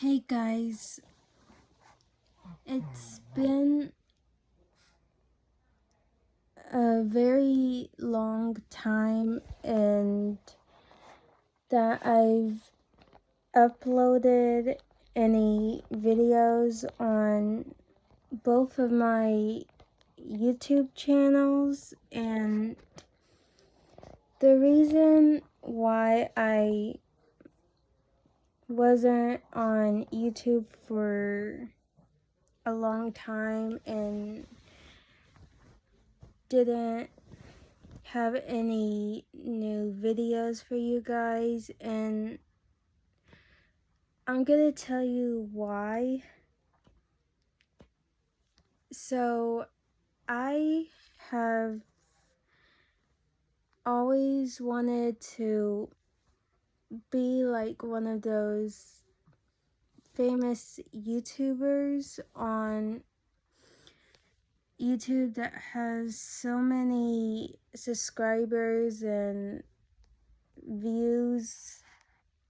Hey guys, it's been a very long time and that I've uploaded any videos on both of my YouTube channels, and the reason why I wasn't on YouTube for a long time and didn't have any new videos for you guys, and I'm gonna tell you why. So I have always wanted to be like one of those famous YouTubers on YouTube that has so many subscribers and views,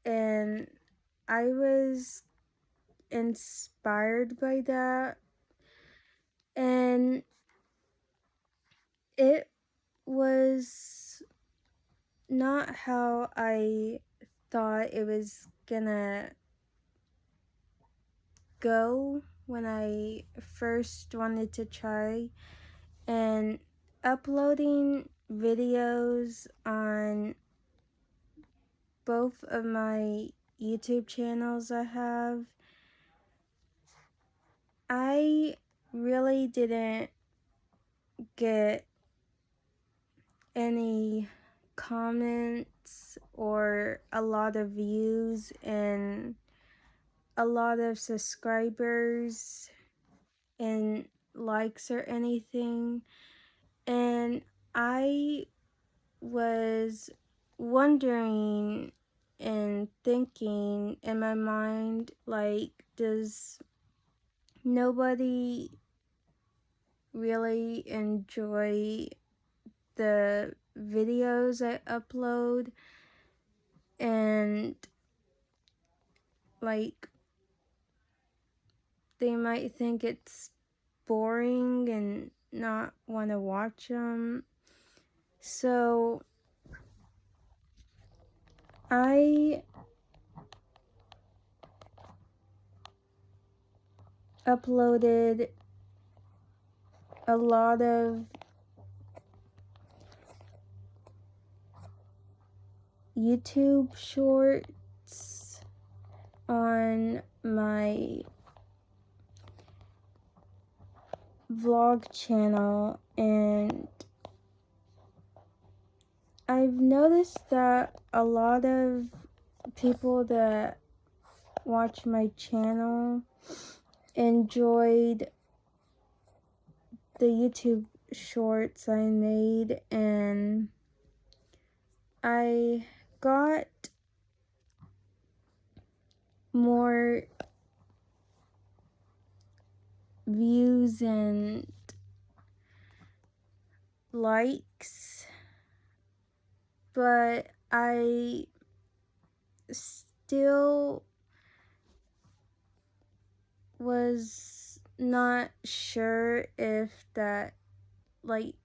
and I was inspired by that, and it was not how I thought it was gonna go when I first wanted to try and uploading videos on both of my YouTube channels I have. I really didn't get any comments or a lot of views and a lot of subscribers and likes or anything, and I was wondering and thinking in my mind, like, does nobody really enjoy the videos I upload? And like, they might think it's boring and not want to watch them. So I uploaded a lot of YouTube shorts on my vlog channel, and I've noticed that a lot of people that watch my channel enjoyed the YouTube shorts I made, and I got more views and likes, but I still was not sure if that, like,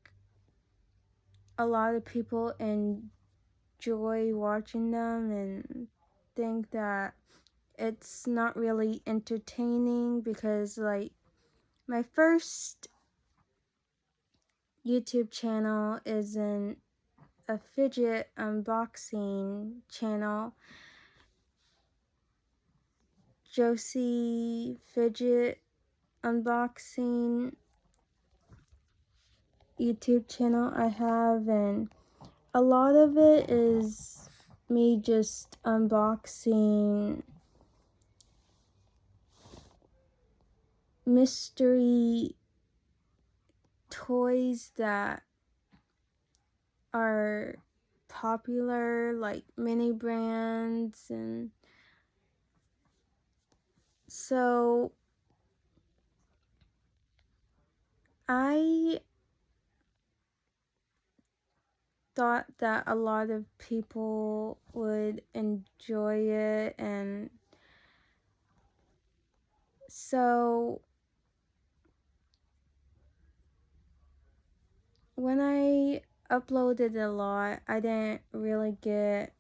a lot of people enjoy watching them and think that it's not really entertaining, because like my first YouTube channel is a fidget unboxing channel, Josie Fidget Unboxing YouTube channel I have, and a lot of it is me just unboxing mystery toys that are popular, like mini brands. And so I thought that a lot of people would enjoy it, and So when I uploaded a lot, I didn't really get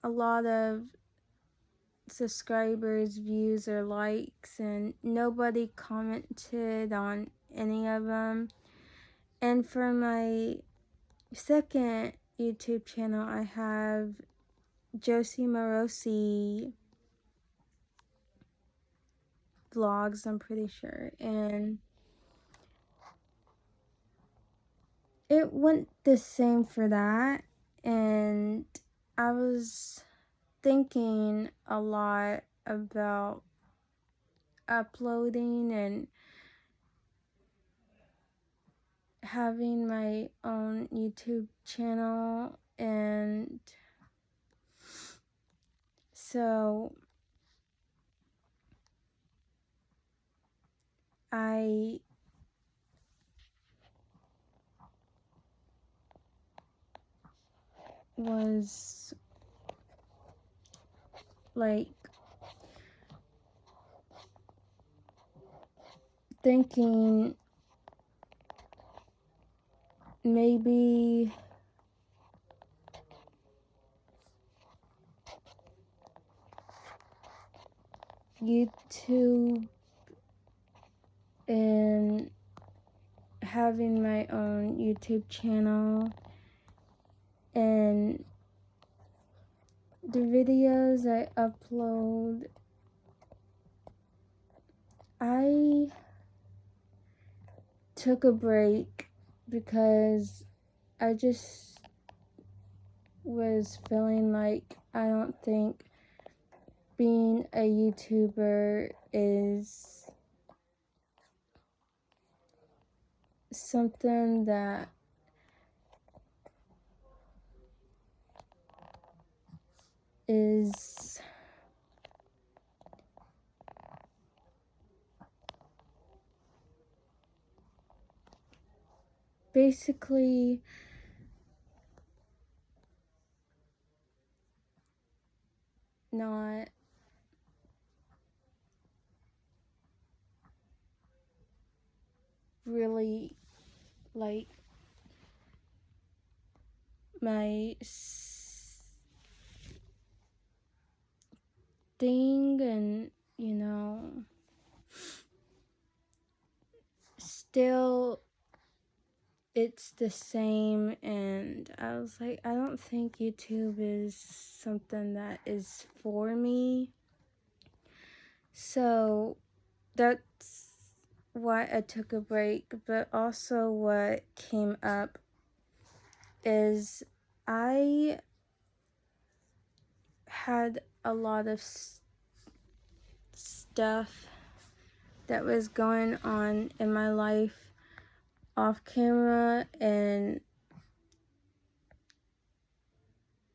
a lot of subscribers, views, or likes, and nobody commented on any of them. And for my second YouTube channel, I have Josie Morosi vlogs, I'm pretty sure, and it went the same for that. And I was thinking a lot about uploading and having my own YouTube channel, and so I was like thinking maybe YouTube and having my own YouTube channel, and the videos I upload, I took a break because I just was feeling like I don't think being a YouTuber is something that is basically not really like my thing, and still it's the same. And I was like, I don't think YouTube is something that is for me. So that's why I took a break. But also what came up is I had a lot of stuff that was going on in my life off camera, and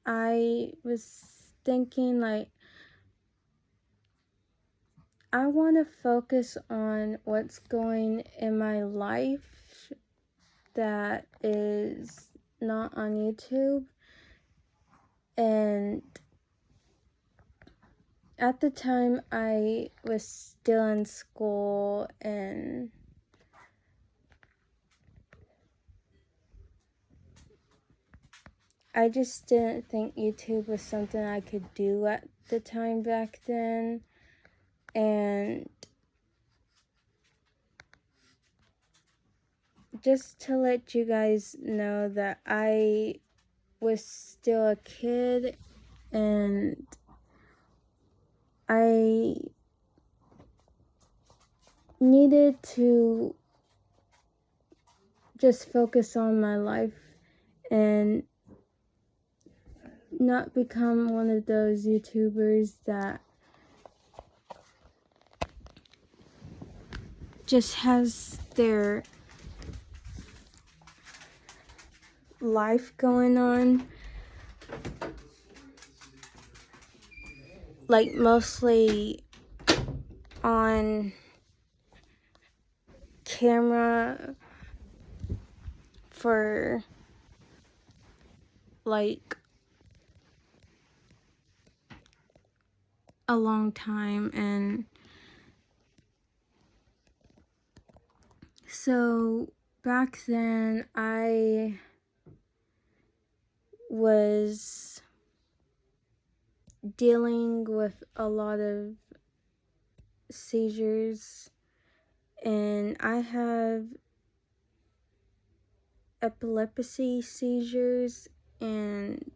I was thinking like I want to focus on what's going in my life that is not on YouTube. And at the time I was still in school, and I just didn't think YouTube was something I could do at the time back then. And just to let you guys know that I was still a kid, and I needed to just focus on my life and not become one of those YouTubers that just has their life going on, like mostly on camera for like a long time. And So back then I was dealing with a lot of seizures, and I have epilepsy seizures, and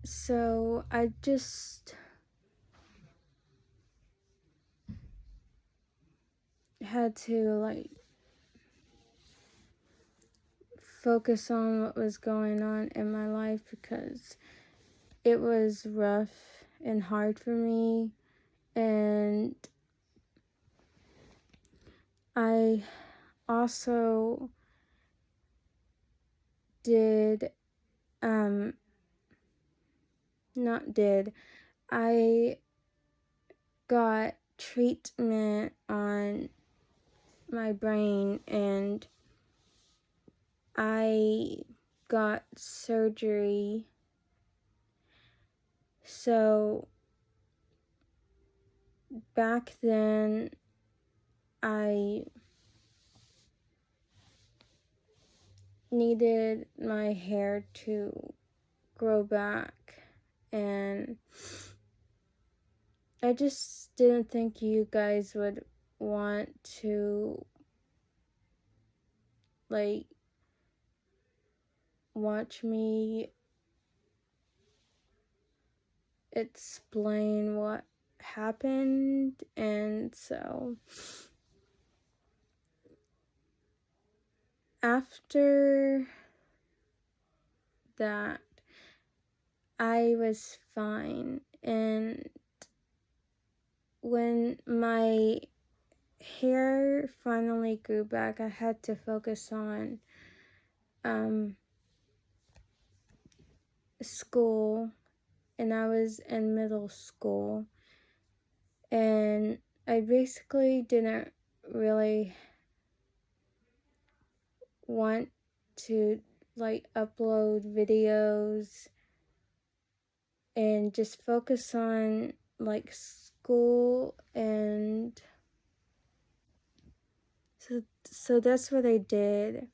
so I just had to like focus on what was going on in my life because it was rough and hard for me. And I also did not did I got treatment on my brain, and I got surgery. So back then I needed my hair to grow back, and I just didn't think you guys would want to like watch me explain what happened. And so after that I was fine, and when my hair finally grew back I had to focus on school, and I was in middle school, and I basically didn't really want to like upload videos and just focus on like school. And so that's what I did.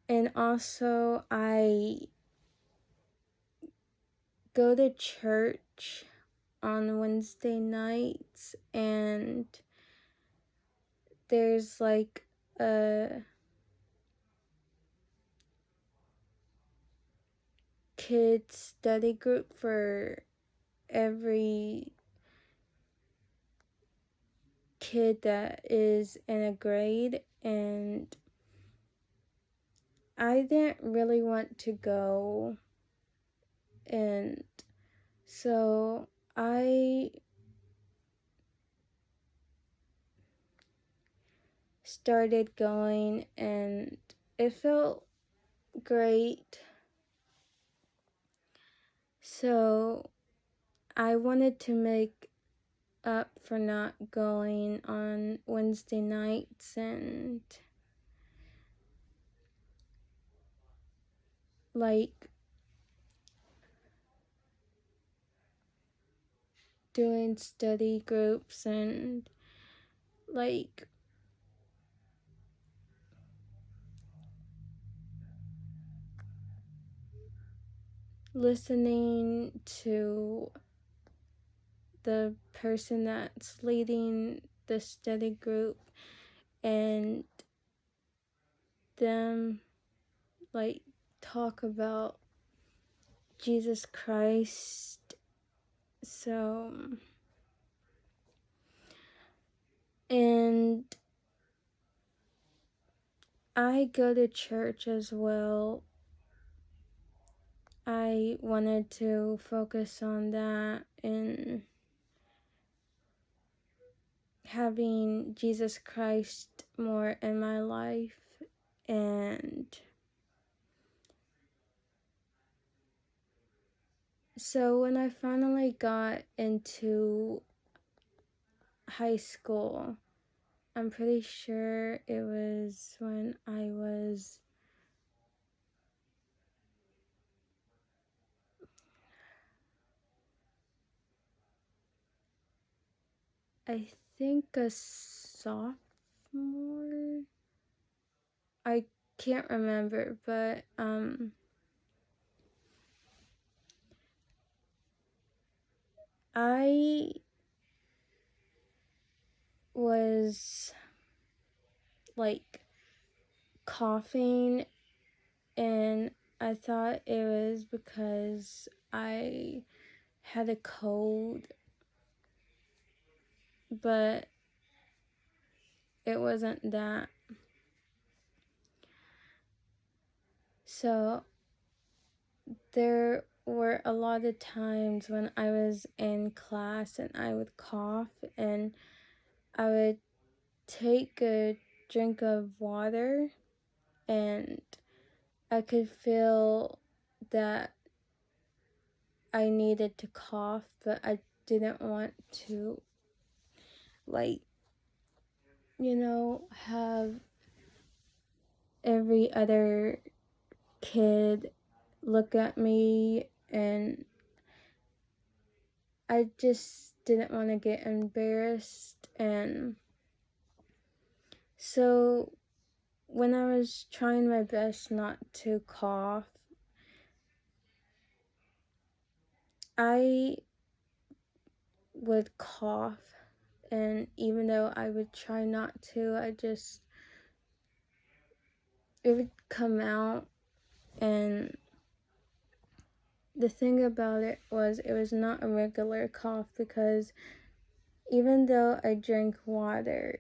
And also I go to church on Wednesday nights, and there's like a kids study group for every kid that is in a grade, and I didn't really want to go, and so I started going, and it felt great. So I wanted to make up for not going on Wednesday nights and like doing study groups and like listening to the person that's leading the study group and them like talk about Jesus Christ. So, and I go to church as well. I wanted to focus on that and having Jesus Christ more in my life. And so when I finally got into high school, I'm pretty sure it was when I was I think a sophomore. I can't remember, but I was like coughing, and I thought it was because I had a cold, but it wasn't that. So there were a lot of times when I was in class and I would cough, and I would take a drink of water, and I could feel that I needed to cough, but I didn't want to, like, have every other kid look at me, and I just didn't want to get embarrassed. And so when I was trying my best not to cough, I would cough, and even though I would try not to, it would come out. And the thing about it was not a regular cough, because even though I drank water,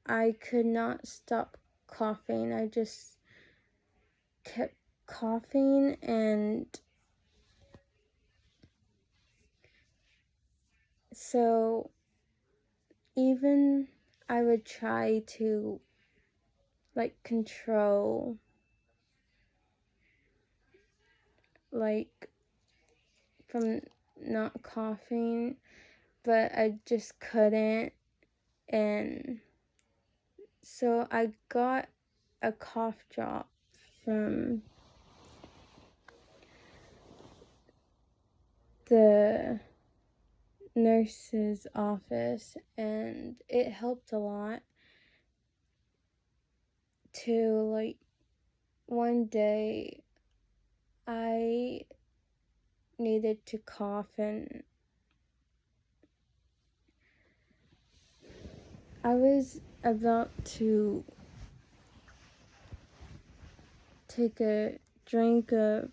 I could not stop coughing. I just kept coughing, and so even I would try to control from not coughing, but I just couldn't. And so I got a cough drop from the nurse's office, and it helped a lot. To one day I needed to cough, and I was about to take a drink of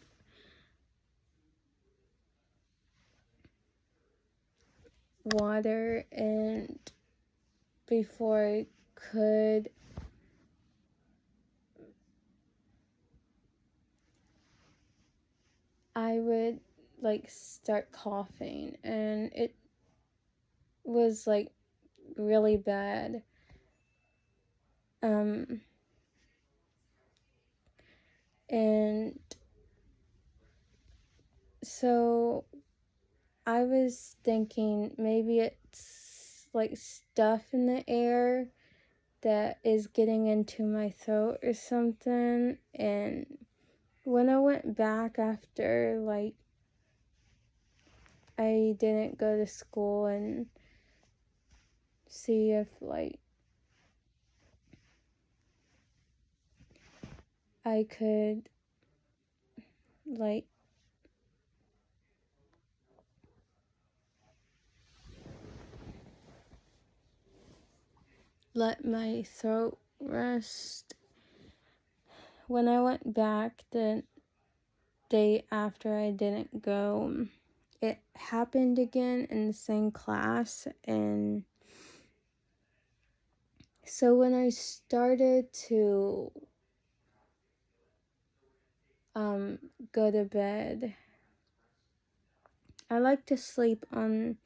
water, and before I could, I would start coughing, and it was really bad. And so I was thinking maybe it's stuff in the air that is getting into my throat or something. And when I went back after I didn't go to school and see if I could let my throat rest. When I went back the day after I didn't go, it happened again in the same class. And so when I started to go to bed, I like to sleep on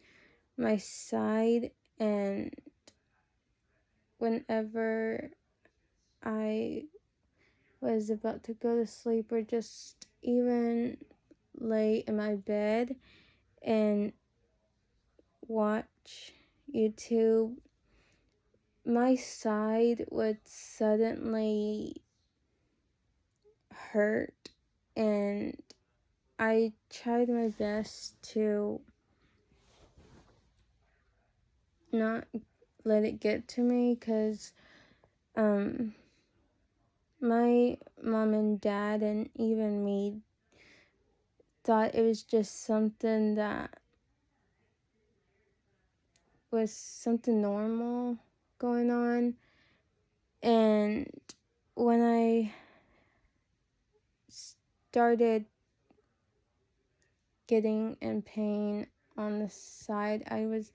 my side, and whenever I was about to go to sleep, or just even lay in my bed and watch YouTube, my side would suddenly hurt, and I tried my best to not let it get to me, because my mom and dad and even me thought it was just something that was something normal going on. And when I started getting in pain on the side I was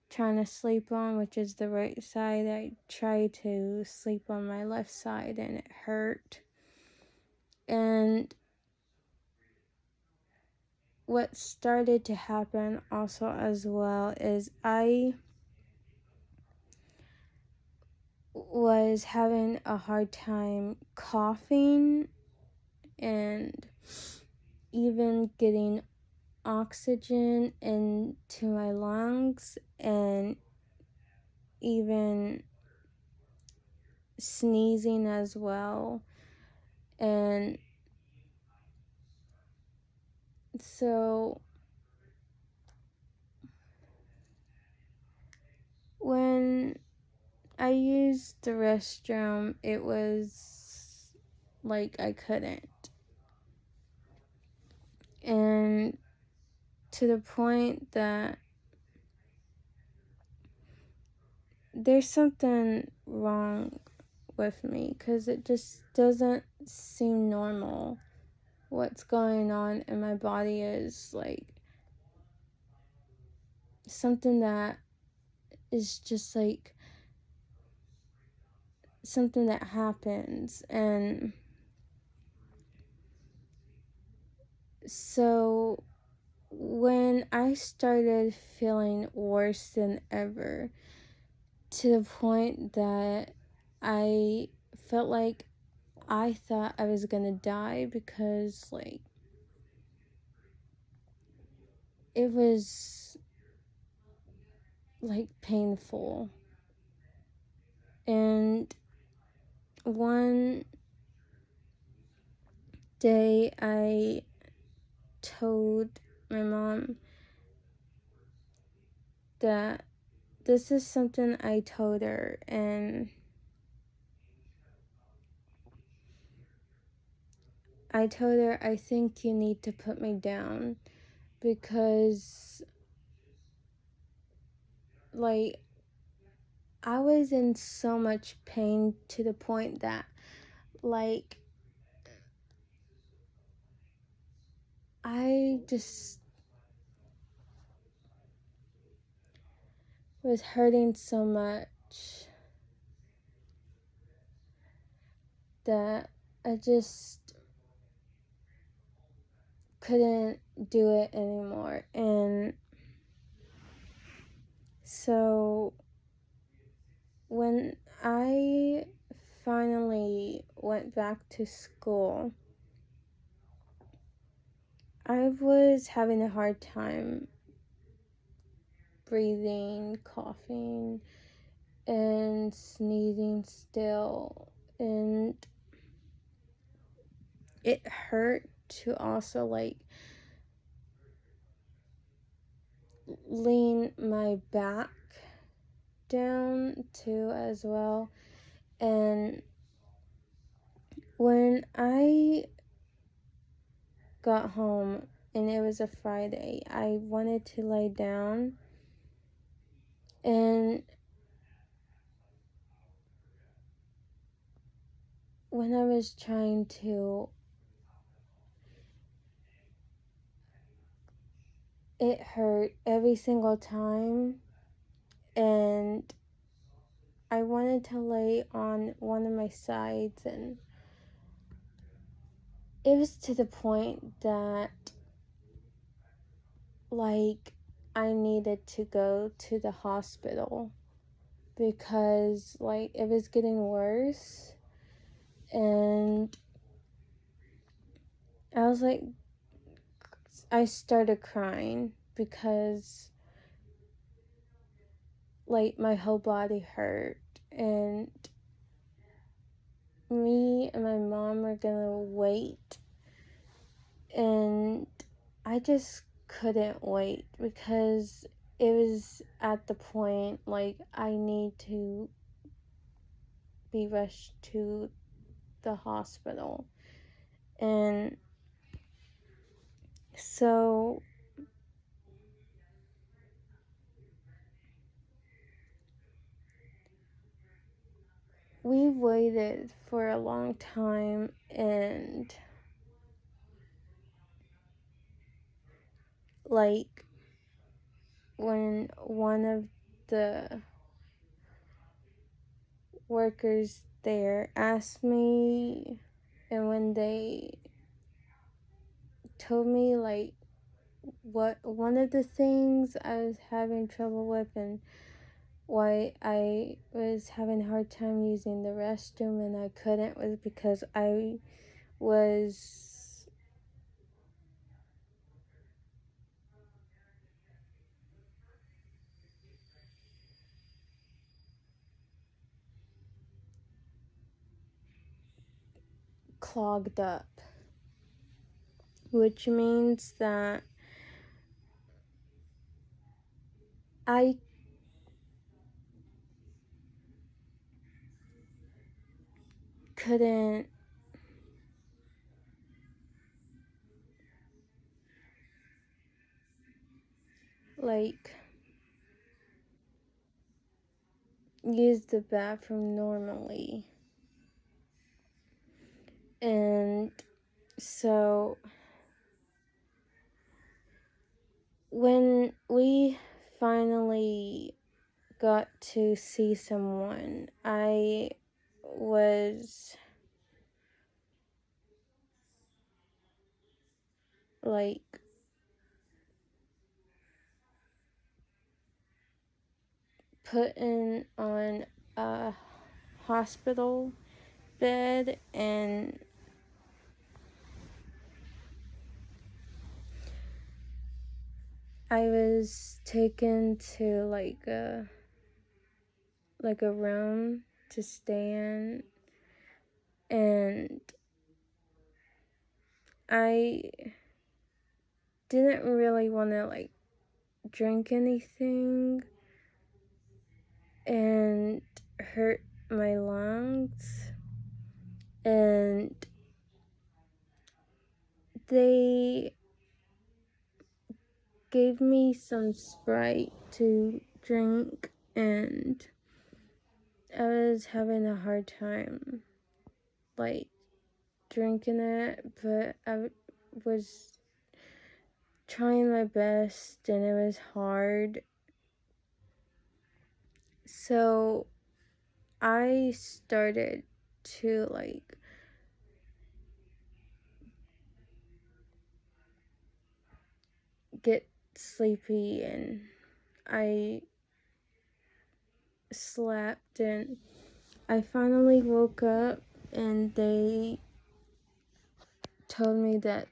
trying to sleep on, which is the right side, I tried to sleep on my left side and it hurt. And what started to happen also as well is I was having a hard time coughing and even getting oxygen into my lungs, and even sneezing as well. And so when I used the restroom, it was like I couldn't. And to the point that there's something wrong with me, because it just doesn't seem normal. What's going on in my body is like something that is just like something that happens. And so when I started feeling worse than ever, to the point that I felt like I thought I was gonna die, because like it was like painful. And one day I told my mom that this is something I told her, and I told her, I think you need to put me down, because like I was in so much pain to the point that like I just was hurting so much that I just couldn't do it anymore. And so when I finally went back to school, I was having a hard time breathing, coughing, and sneezing still. And it hurt to also like lean my back down too as well. And when I got home and it was a Friday, I wanted to lay down, and when I was trying to, it hurt every single time, and I wanted to lay on one of my sides, and it was to the point that like I needed to go to the hospital, because like it was getting worse. And I was like, I started crying, because like my whole body hurt, and me and my mom were gonna wait, and I just couldn't wait, because it was at the point like I need to be rushed to the hospital. And so we waited for a long time, and like when one of the workers there asked me, and when they told me like what one of the things I was having trouble with and why I was having a hard time using the restroom and I couldn't was because I was clogged up, which means that I couldn't like use the bathroom normally. And so when we finally got to see someone, I was like put in on a hospital bed, and I was taken to like a room to stay in, and I didn't really want to like drink anything and hurt my lungs, and they gave me some Sprite to drink, and I was having a hard time like drinking it, but I was trying my best and it was hard. So I started to like get sleepy, and I slept, and I finally woke up and they told me that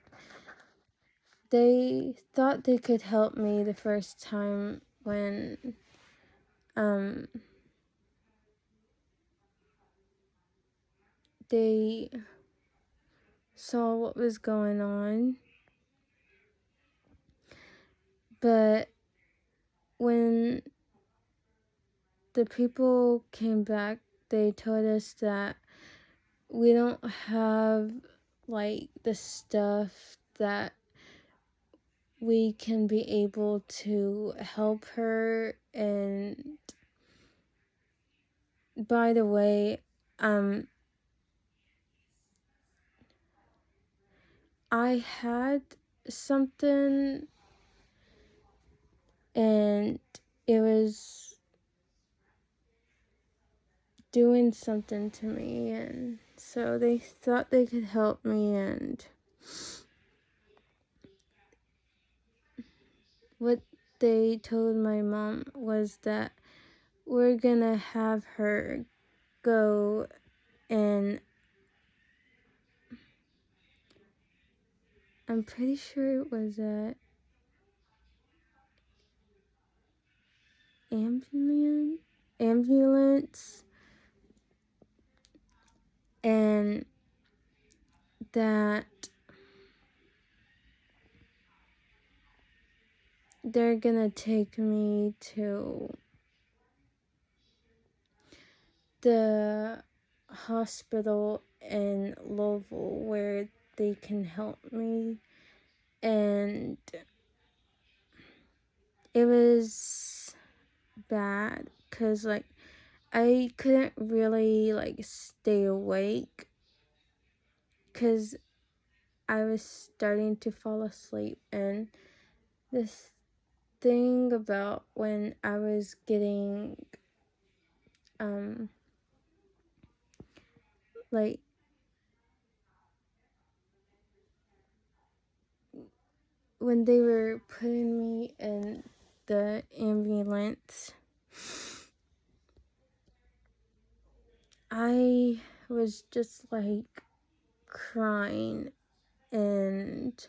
they thought they could help me the first time when they saw what was going on. But when the people came back, they told us that we don't have like the stuff that we can be able to help her. And by the way, I had something and it was doing something to me, and so they thought they could help me. And what they told my mom was that we're gonna have her go, and I'm pretty sure it was a ambulance, and that they're gonna take me to the hospital in Louisville where they can help me. And it was bad because, like, I couldn't really, like, stay awake because I was starting to fall asleep. And this thing about when I was getting, like, when they were putting me in the ambulance, I was just, like, crying and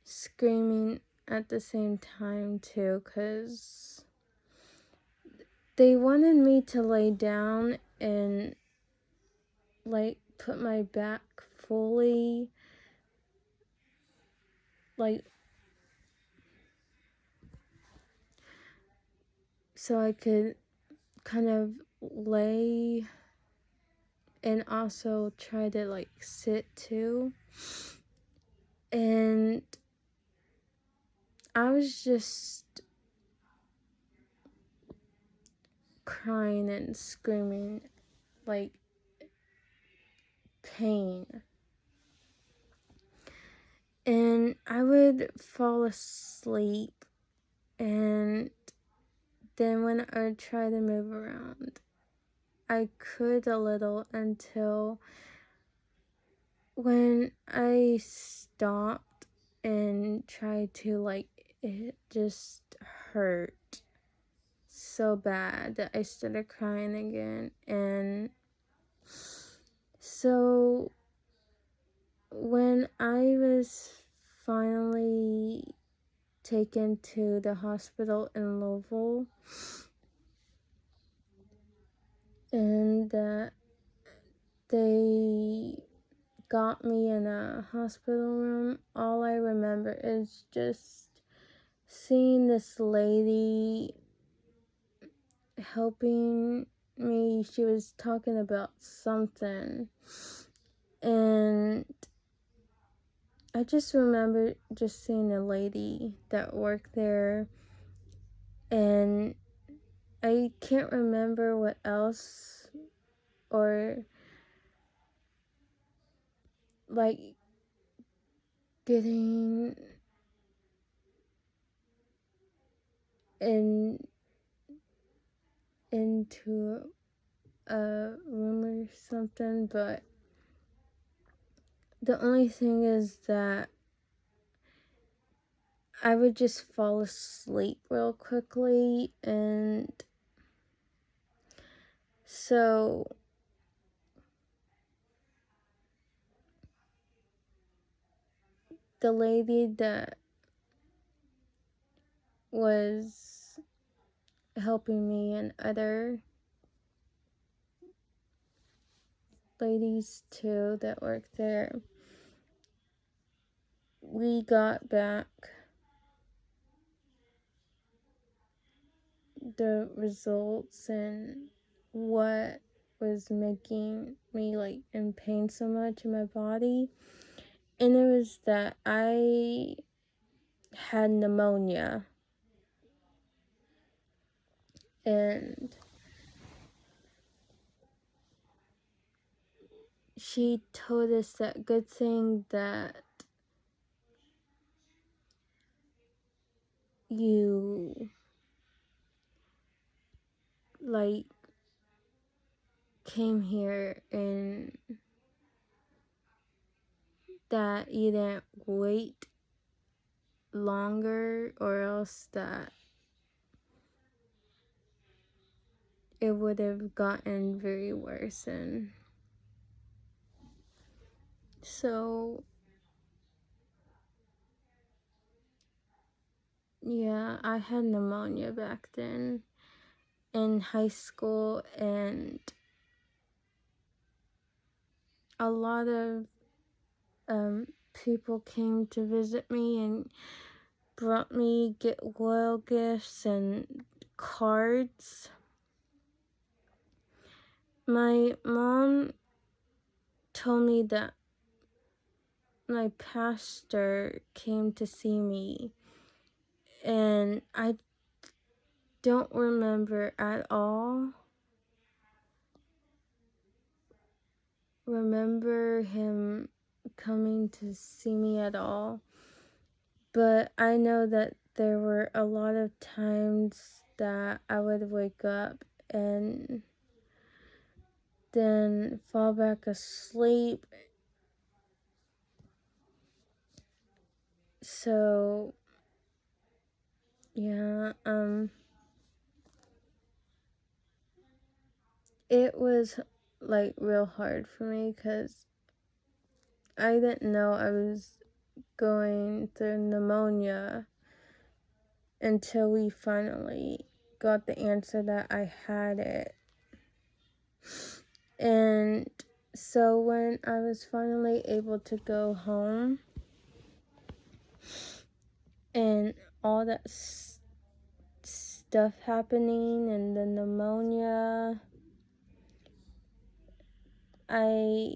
screaming at the same time too, because they wanted me to lay down and, like, put my back fully, like, so I could kind of lay and also try to, like, sit too. And I was just crying and screaming, like, pain. And I would fall asleep, and then when I would try to move around, I could a little until when I stopped and tried to, like, it just hurt so bad that I started crying again. And so when I was finally taken to the hospital in Louisville, and they got me in a hospital room, all I remember is just seeing this lady helping me. She was talking about something, and I just remember just seeing a lady that worked there, and I can't remember what else, or, like, getting into a room or something, but the only thing is that I would just fall asleep real quickly. And so the lady that was helping me and other ladies too that worked there, we got back the results and what was making me, like, in pain so much in my body. And it was that I had pneumonia. And she told us that good thing that you, like, came here and that you didn't wait longer, or else that it would have gotten very worse. And so, yeah, I had pneumonia back then in high school, and a lot of people came to visit me, and brought me get loyal gifts and cards. My mom told me that my pastor came to see me, and I don't remember at all him coming to see me at all. But I know that there were a lot of times that I would wake up and then fall back asleep. So yeah, it was like real hard for me because I didn't know I was going through pneumonia until we finally got the answer that I had it. And so when I was finally able to go home and all that stuff happening and the pneumonia, I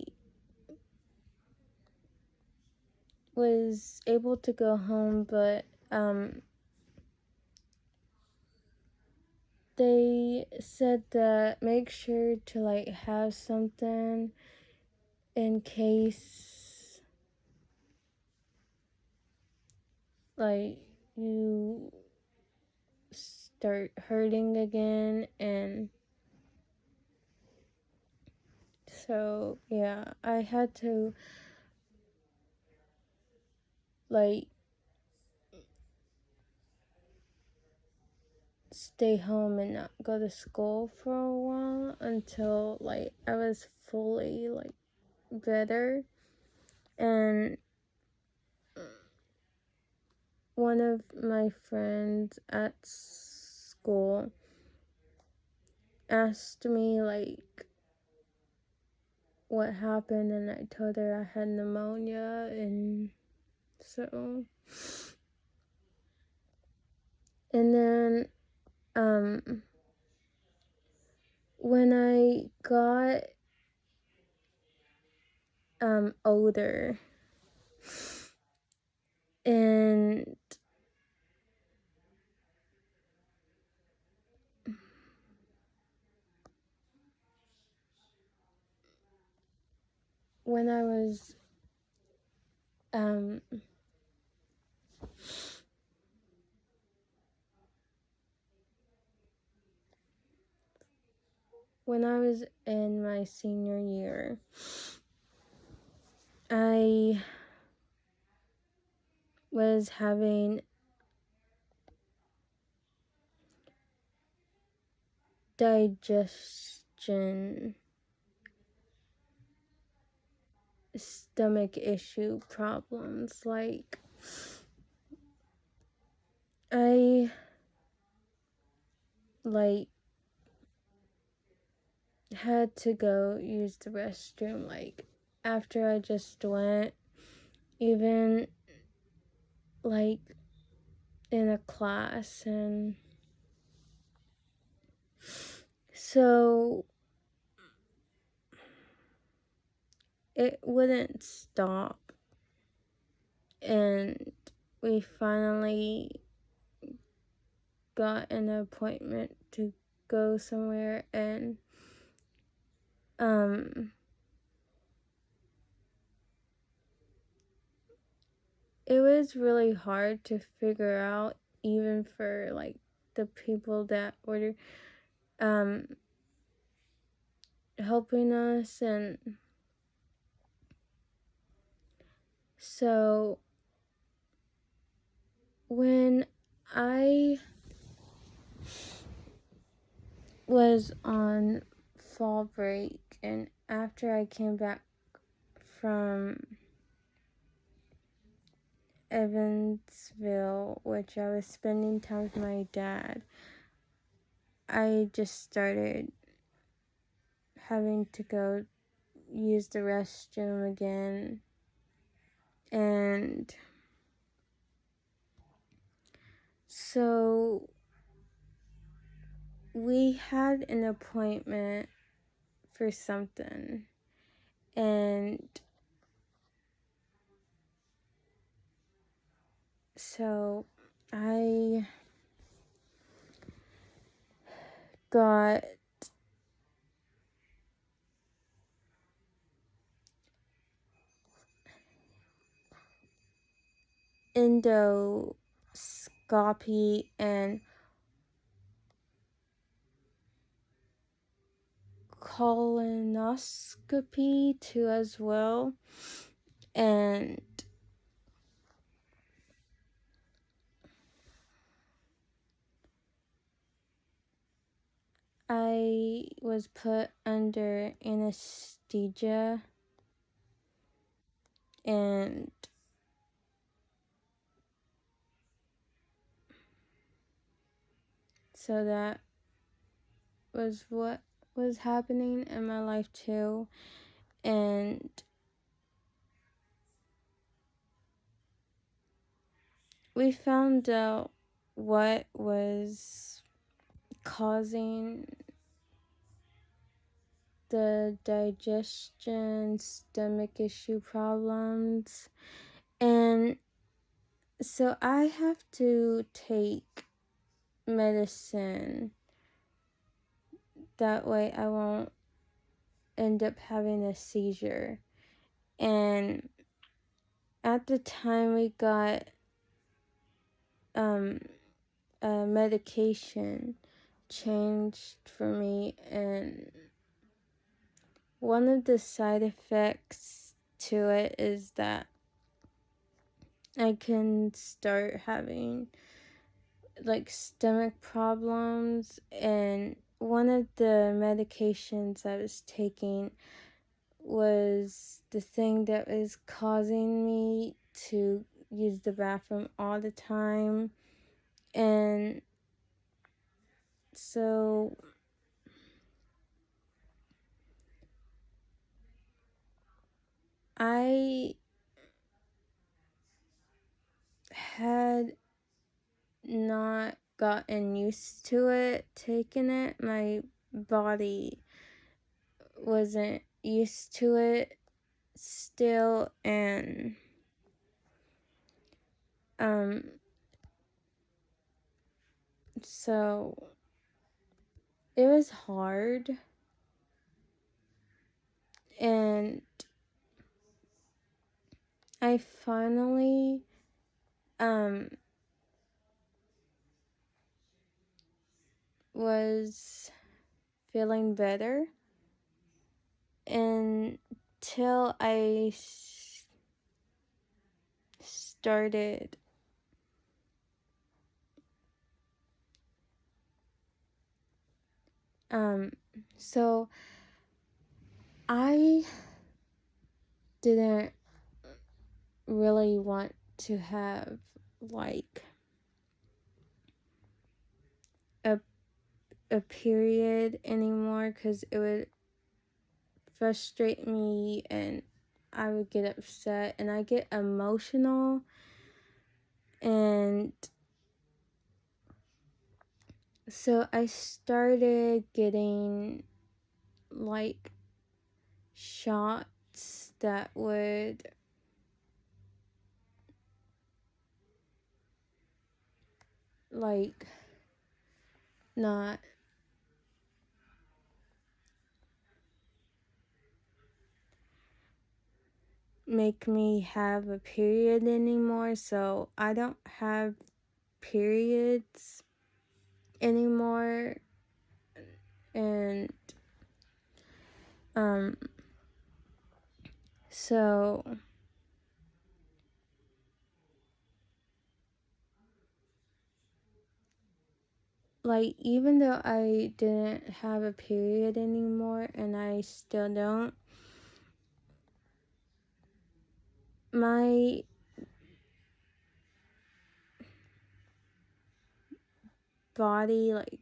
was able to go home, but they said that make sure to like have something in case like you start hurting again. And so yeah, I had to like stay home and not go to school for a while until like I was fully like better. And one of my friends at school asked me like what happened, and I told her I had pneumonia. And so and then when I got older and when I was when I was in my senior year, I was having digestion, stomach issue problems. Like, I like had to go use the restroom like after I just went, even like in a class. And so it wouldn't stop, and we finally got an appointment to go somewhere. And it was really hard to figure out, even for like the people that were helping us. And so when I was on fall break, and after I came back from Evansville, which I was spending time with my dad, I just started having to go use the restroom again. And So we had an appointment for something, and so I got endoscopy and colonoscopy too as well, and I was put under anesthesia, and so that was what was happening in my life too. And we found out what was causing the digestion, stomach issue problems. And so I have to take medicine. That way I won't end up having a seizure. And at the time we got a medication changed for me, and one of the side effects to it is that I can start having like stomach problems, and one of the medications I was taking was the thing that was causing me to use the bathroom all the time. And so I had not gotten used to it taking it. My body wasn't used to it still, and so it was hard, and I finally was feeling better until I started so I didn't really want to have like a period anymore, because it would frustrate me and I would get upset and I get emotional. And so I started getting like shots that would like not make me have a period anymore. So I don't have periods anymore. And so like even though I didn't have a period anymore, and I still don't, my body like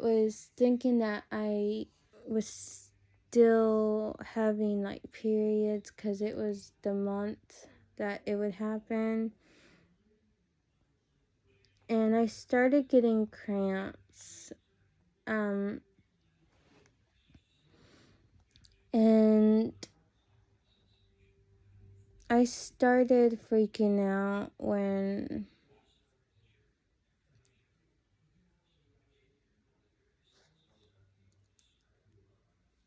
was thinking that I was still having like periods because it was the month that it would happen. and I started getting cramps. And I started freaking out when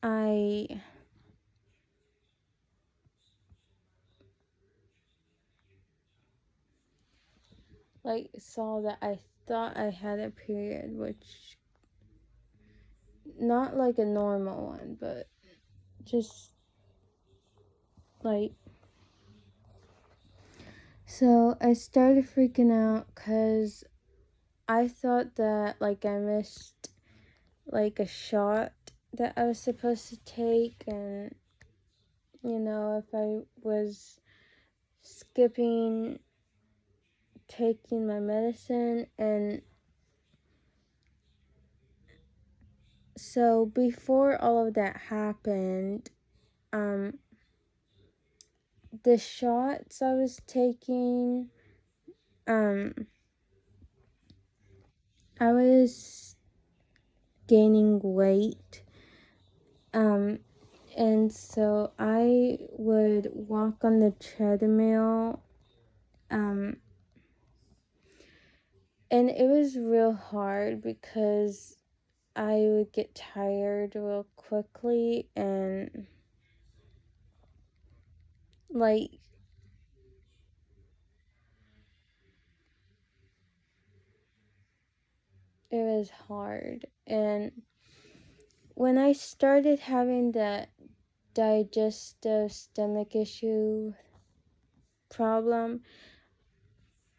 I saw that I thought I had a period, which not like a normal one, but just so I started freaking out because I thought that I missed a shot that I was supposed to take, and if I was skipping taking my medicine. And so before all of that happened, the shots I was taking, I was gaining weight, and so I would walk on the treadmill, and it was real hard because I would get tired real quickly, and it was hard. And when I started having that digestive stomach issue problem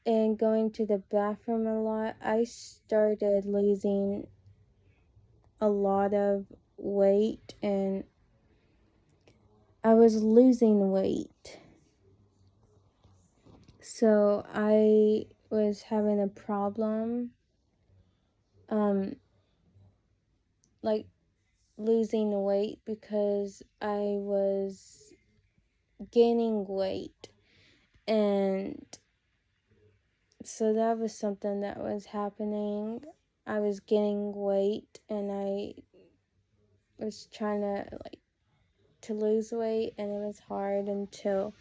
and going to the bathroom a lot, I started losing a lot of weight, and I was losing weight. So I was having a problem, losing weight because I was gaining weight. And so that was something that was happening. I was gaining weight, and I was trying to lose weight, and it was hard until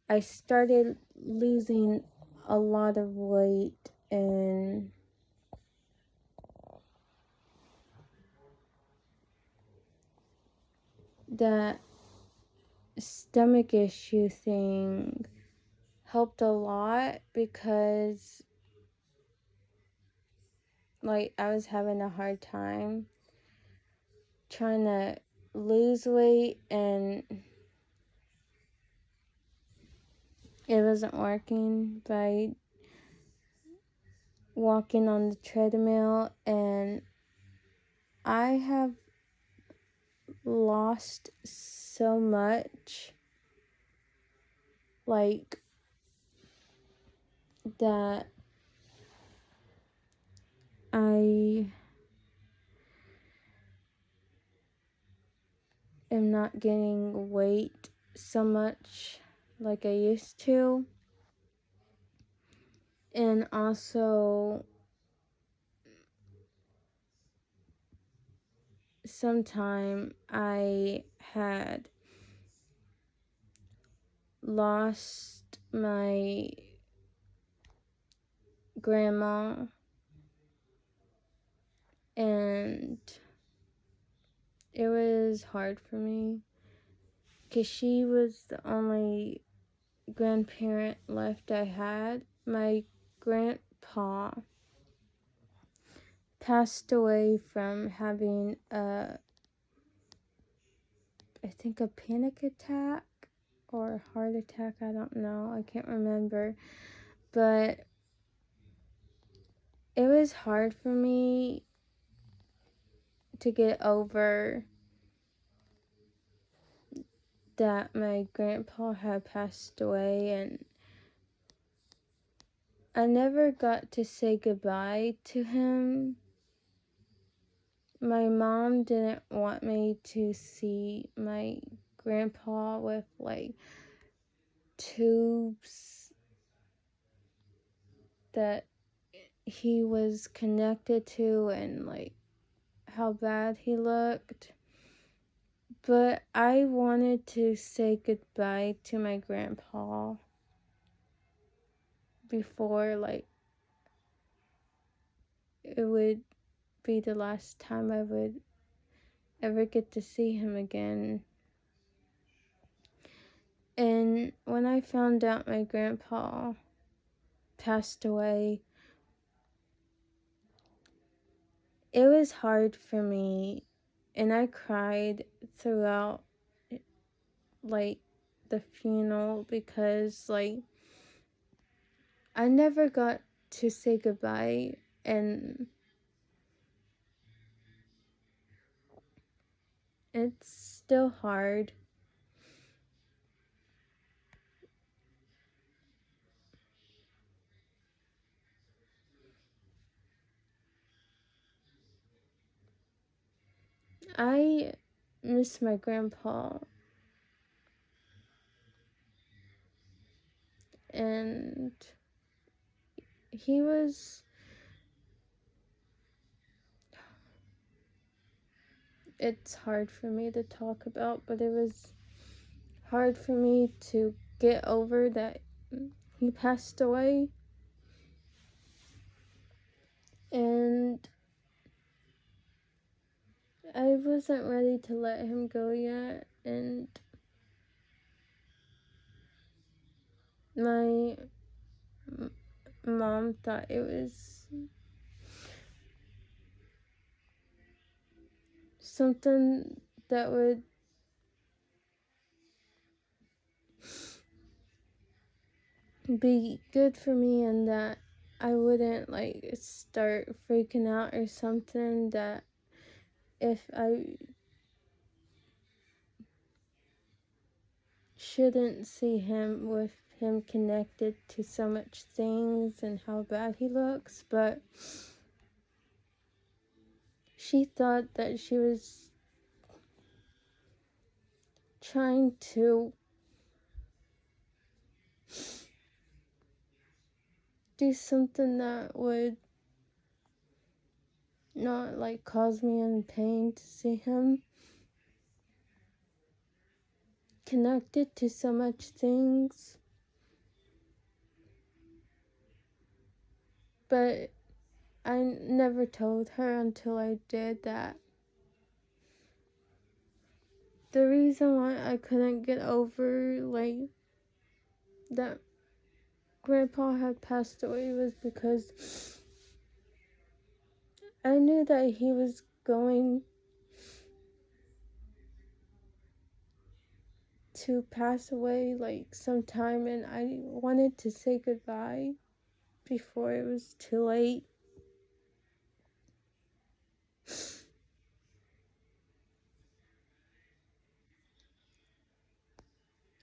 I started losing a lot of weight, and that stomach issue thing helped a lot because I was having a hard time trying to lose weight, and it wasn't working by walking on the treadmill. And I have lost so much that I am not gaining weight so much like I used to. And also, sometime I had lost my grandma, and it was hard for me because she was the only grandparent left I had. My grandpa passed away from having I think a panic attack or a heart attack. I don't know. I can't remember. But it was hard for me to get over that my grandpa had passed away, and I never got to say goodbye to him. My mom didn't want me to see my grandpa with tubes that he was connected to and like how bad he looked. But I wanted to say goodbye to my grandpa before like it would be the last time I would ever get to see him again. And when I found out my grandpa passed away, it was hard for me, and I cried throughout like the funeral because like I never got to say goodbye, and it's still hard. I miss my grandpa, and he was, it's hard for me to talk about, but it was hard for me to get over that he passed away. And I wasn't ready to let him go yet, and my mom thought it was something that would be good for me and that I wouldn't like start freaking out or something, that if I shouldn't see him with him connected to so much things and how bad he looks. But she thought that she was trying to do something that would not like cause me any pain to see him connected to so much things. But I never told her until I did that the reason why I couldn't get over like that grandpa had passed away was because I knew that he was going to pass away like sometime, and I wanted to say goodbye before it was too late.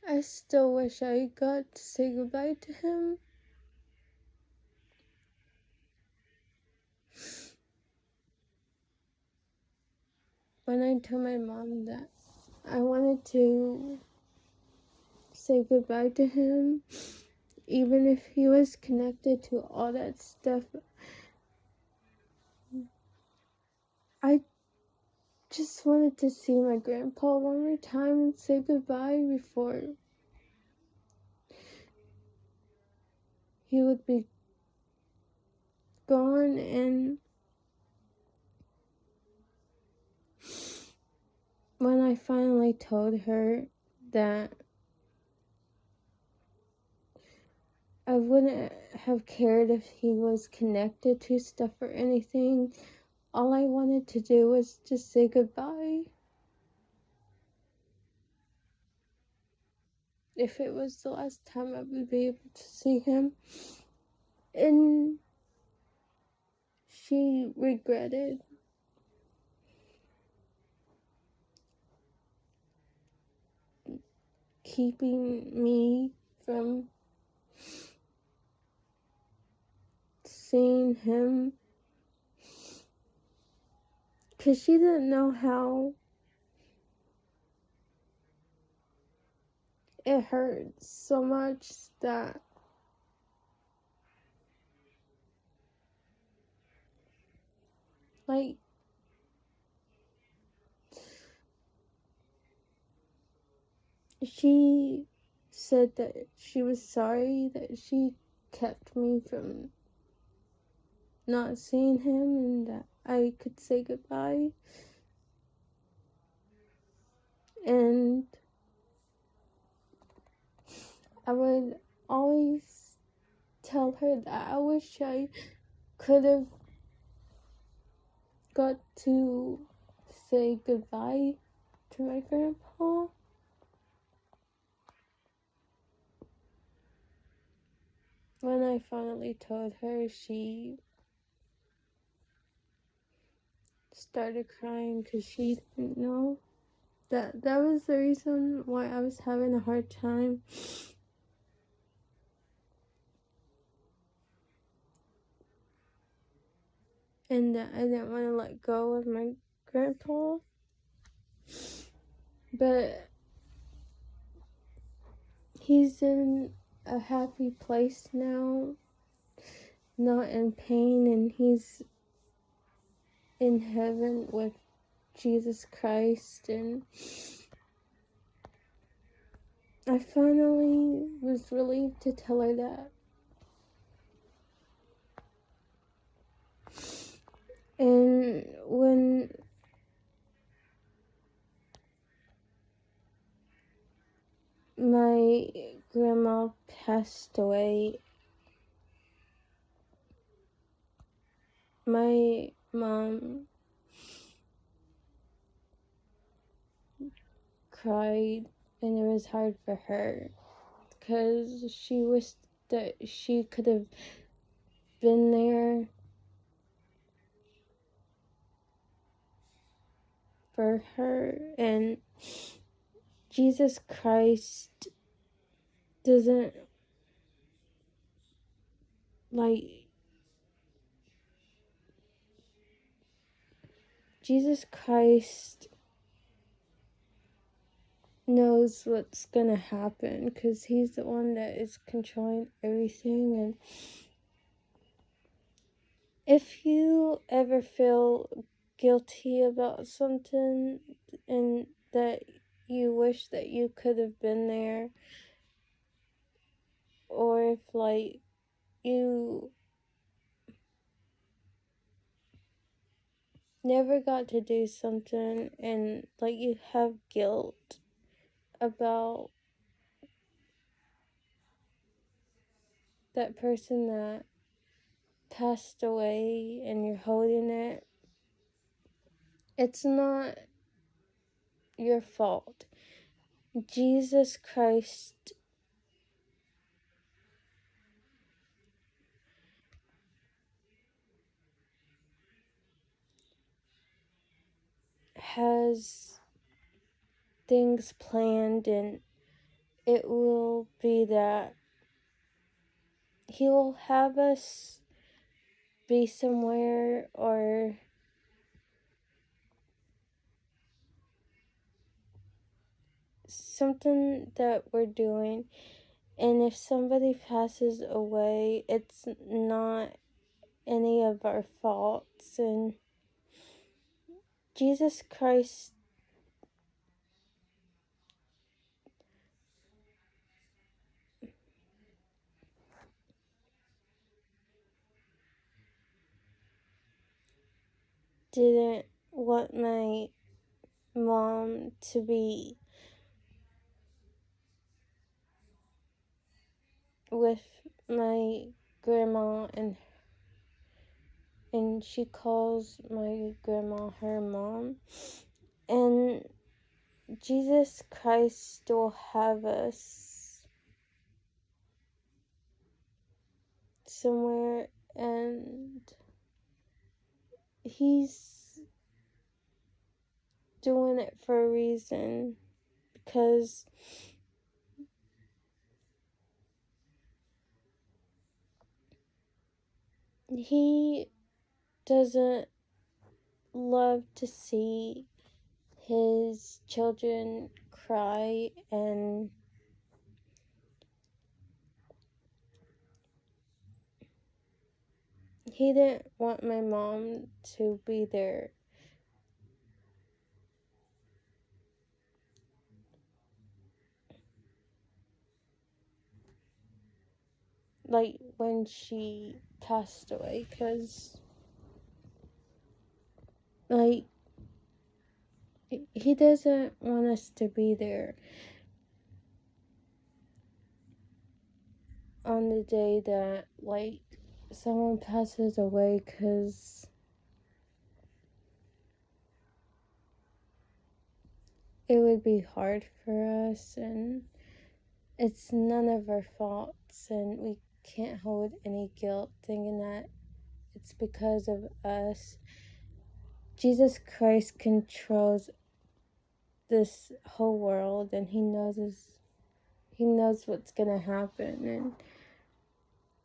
I still wish I got to say goodbye to him. When I told my mom that I wanted to say goodbye to him, even if he was connected to all that stuff, I just wanted to see my grandpa one more time and say goodbye before he would be gone. And when I finally told her that I wouldn't have cared if he was connected to stuff or anything, all I wanted to do was just say goodbye. If it was the last time I would be able to see him. And she regretted keeping me from seeing him, because she didn't know how it hurt so much that Like, she said that she was sorry that she kept me from not seeing him and that I could say goodbye. And I would always tell her that I wish I could have got to say goodbye to my grandpa. When I finally told her, she started crying because she didn't know that was the reason why I was having a hard time. And that I didn't want to let go of my grandpa. But he's in a happy place now, not in pain, and he's in heaven with Jesus Christ. And I finally was relieved to tell her that. And when my grandma passed away, my mom cried, and it was hard for her because she wished that she could have been there for her. And Jesus Christ doesn't Jesus Christ knows what's gonna happen because he's the one that is controlling everything. And if you ever feel guilty about something and that you wish that you could have been there, or if you never got to do something and you have guilt about that person that passed away and you're holding it, it's not your fault. Jesus Christ has things planned, and it will be that he will have us be somewhere or something that we're doing. And if somebody passes away, it's not any of our faults. And Jesus Christ didn't want my mom to be with my grandma, and she calls my grandma her mom. And Jesus Christ will have us somewhere, and he's doing it for a reason, because he doesn't love to see his children cry, and he didn't want my mom to be there. Like, when she passed away, because, like, he doesn't want us to be there on the day that, like, someone passes away, because it would be hard for us, and it's none of our faults, and we can't hold any guilt thinking that it's because of us. Jesus Christ controls this whole world, and he knows what's gonna happen, and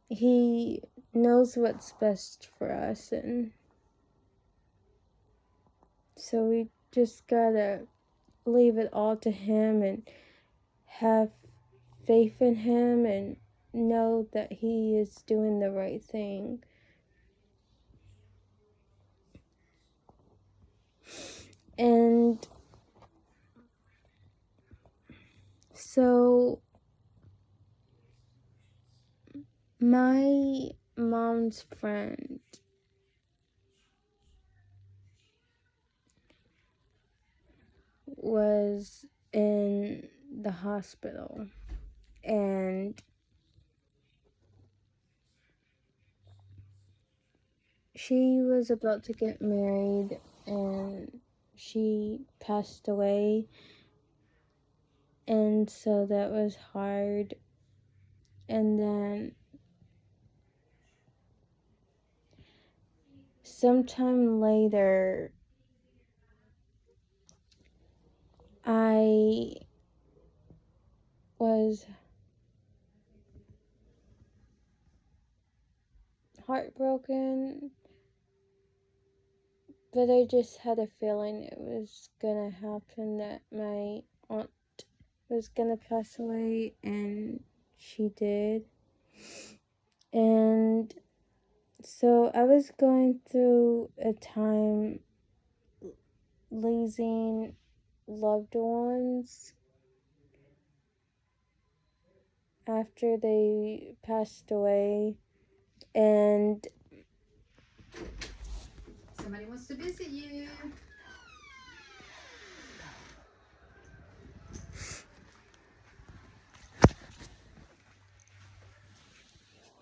he knows what's best for us, and so we just gotta leave it all to him and have faith in him and know that he is doing the right thing. And so my mom's friend was in the hospital, and she was about to get married, and she passed away, and so that was hard. And then sometime later, I was heartbroken, but I just had a feeling it was gonna happen, that my aunt was gonna pass away, and she did. And so I was going through a time losing loved ones after they passed away, and somebody wants to visit you.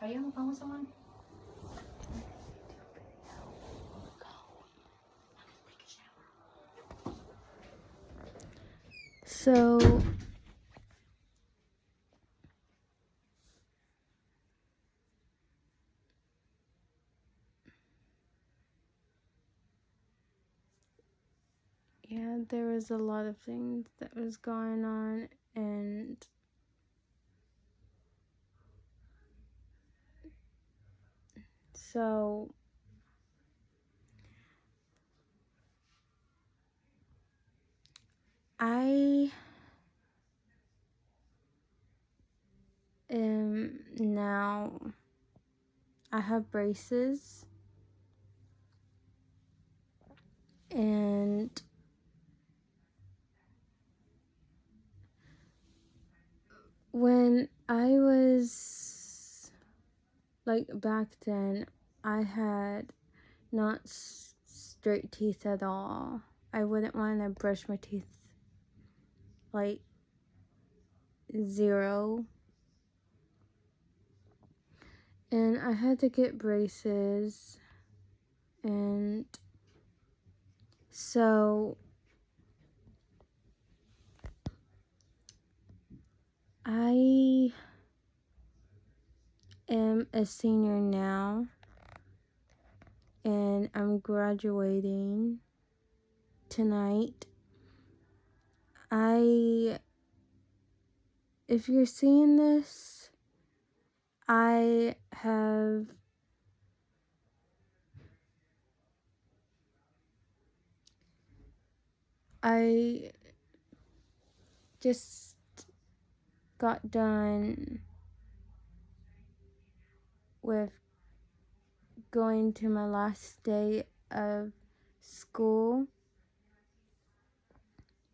Are you on the phone with someone? so yeah, there was a lot of things that was going on, and so I am now, I have braces, and when I was, like, back then, I had not straight teeth at all. I wouldn't want to brush my teeth, like, zero. And I had to get braces, and so I am a senior now, and I'm graduating tonight. If you're seeing this, I just got done with going to my last day of school,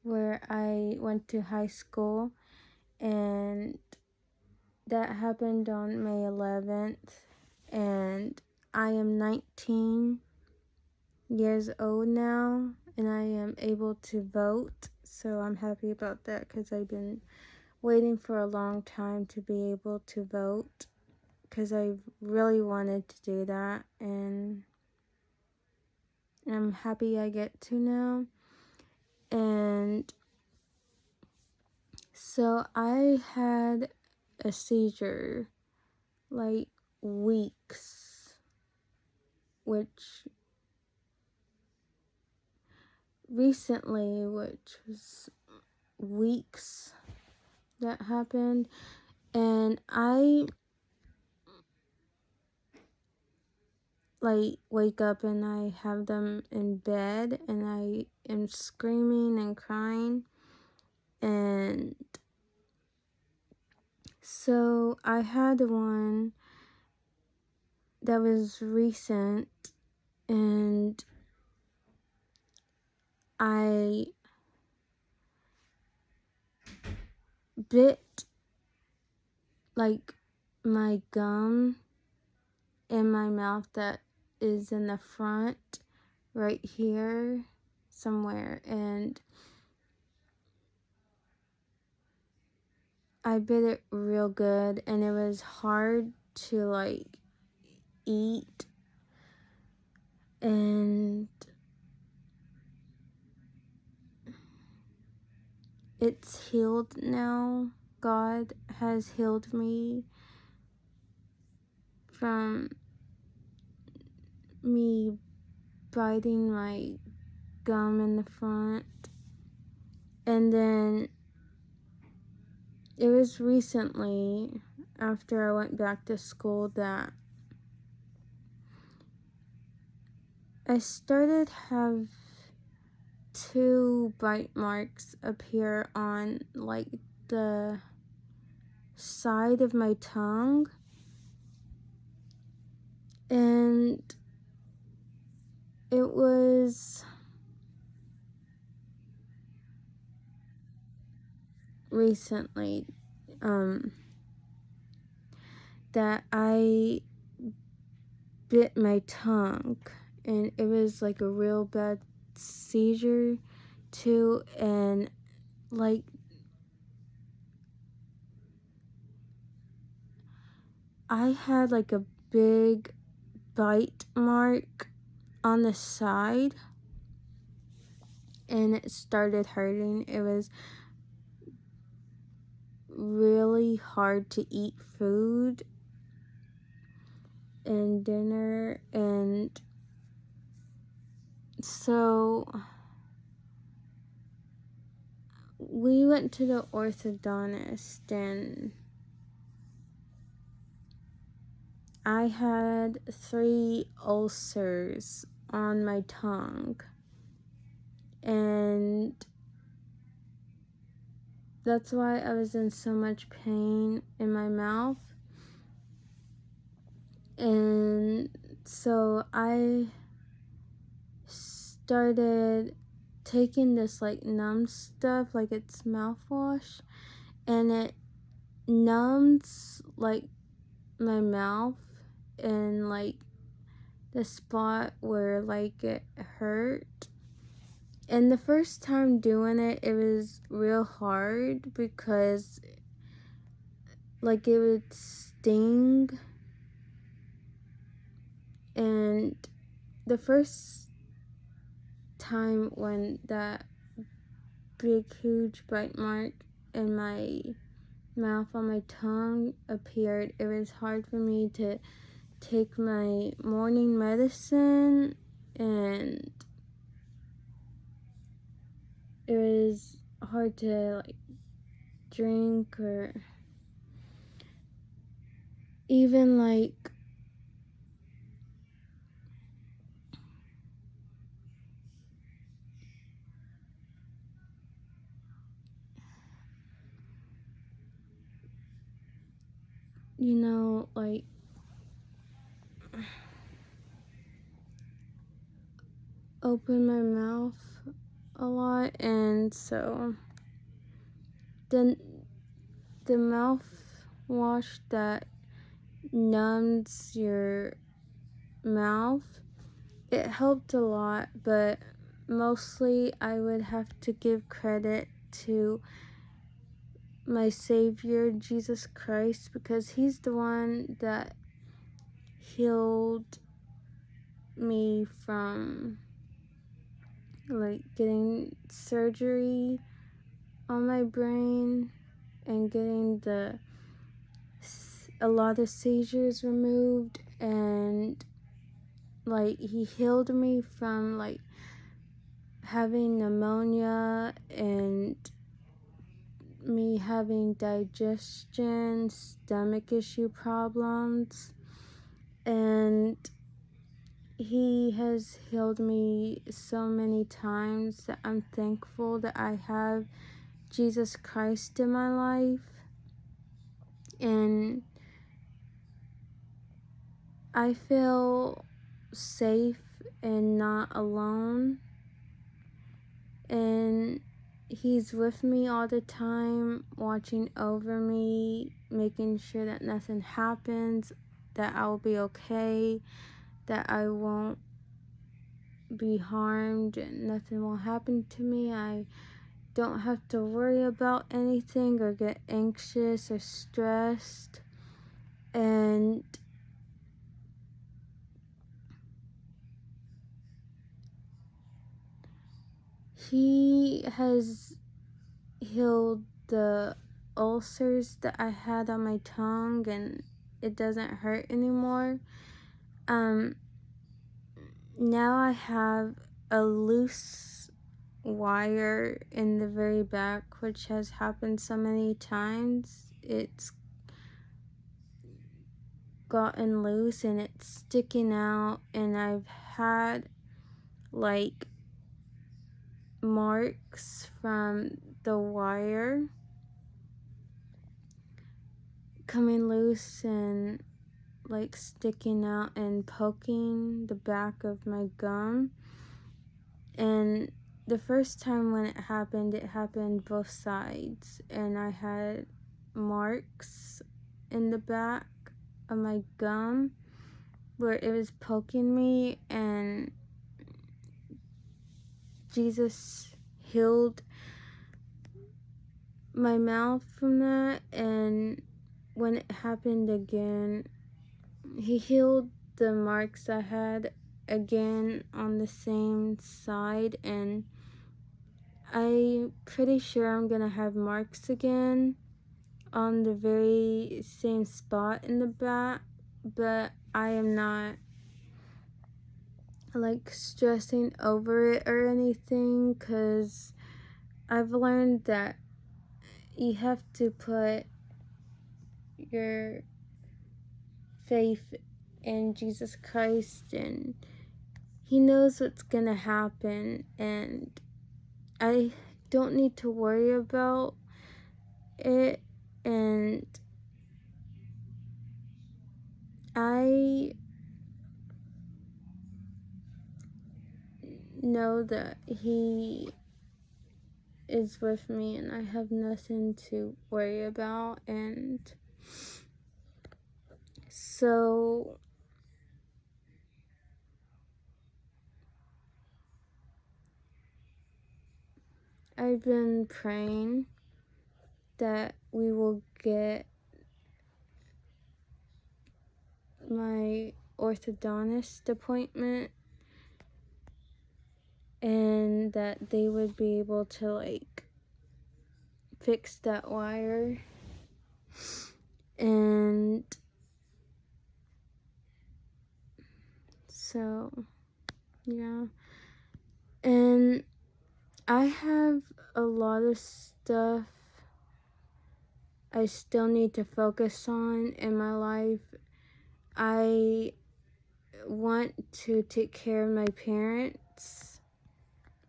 where I went to high school, and that happened on May 11th, and I am 19 years old now, and I am able to vote, so I'm happy about that because I've been waiting for a long time to be able to vote, because I really wanted to do that, and I'm happy I get to now. And so I had a seizure like weeks, which was weeks that happened, and I like wake up and I have them in bed, and I am screaming and crying. And so I had one that was recent, and I bit like my gum in my mouth that is in the front right here somewhere, and I bit it real good, and it was hard to like eat. And it's healed now. God has healed me from me biting my gum in the front. And then it was recently, after I went back to school, that I started have 2 bite marks appear on like the side of my tongue, and it was recently that I bit my tongue, and it was like a real bad seizure too, and like I had like a big bite mark on the side, and it started hurting. It was really hard to eat food and dinner, and so we went to the orthodontist, and I had 3 ulcers on my tongue, and that's why I was in so much pain in my mouth. And so I started taking this like numb stuff, like it's mouthwash, and it numbs like my mouth and like the spot where like it hurt. And the first time doing it, it was real hard because like it would sting. And the first time when that big huge bite mark in my mouth on my tongue appeared, it was hard for me to take my morning medicine, and it was hard to like drink or even like like open my mouth a lot, and so then the mouthwash that numbs your mouth, it helped a lot, but mostly I would have to give credit to my Savior, Jesus Christ, because He's the one that healed me from like getting surgery on my brain and getting a lot of seizures removed, and like He healed me from like having pneumonia and me having digestion, stomach issue problems, and He has healed me so many times that I'm thankful that I have Jesus Christ in my life, and I feel safe and not alone, and He's with me all the time, watching over me, making sure that nothing happens, that I will be okay, that I won't be harmed, and nothing will happen to me. I don't have to worry about anything or get anxious or stressed, and He has healed the ulcers that I had on my tongue, and it doesn't hurt anymore. Now I have a loose wire in the very back, which has happened so many times. It's gotten loose and it's sticking out, and I've had like marks from the wire coming loose and like sticking out and poking the back of my gum. And the first time when it happened both sides, and I had marks in the back of my gum where it was poking me, and Jesus healed my mouth from that. And when it happened again, He healed the marks I had again on the same side, and I'm pretty sure I'm gonna have marks again on the very same spot in the back, but I am not like stressing over it or anything, because I've learned that you have to put your faith in Jesus Christ, and He knows what's gonna happen, and I don't need to worry about it. And I know that He is with me, and I have nothing to worry about. And so I've been praying that we will get my orthodontist appointment, and that they would be able to like fix that wire. And so yeah, and I have a lot of stuff I still need to focus on in my life. I want to take care of my parents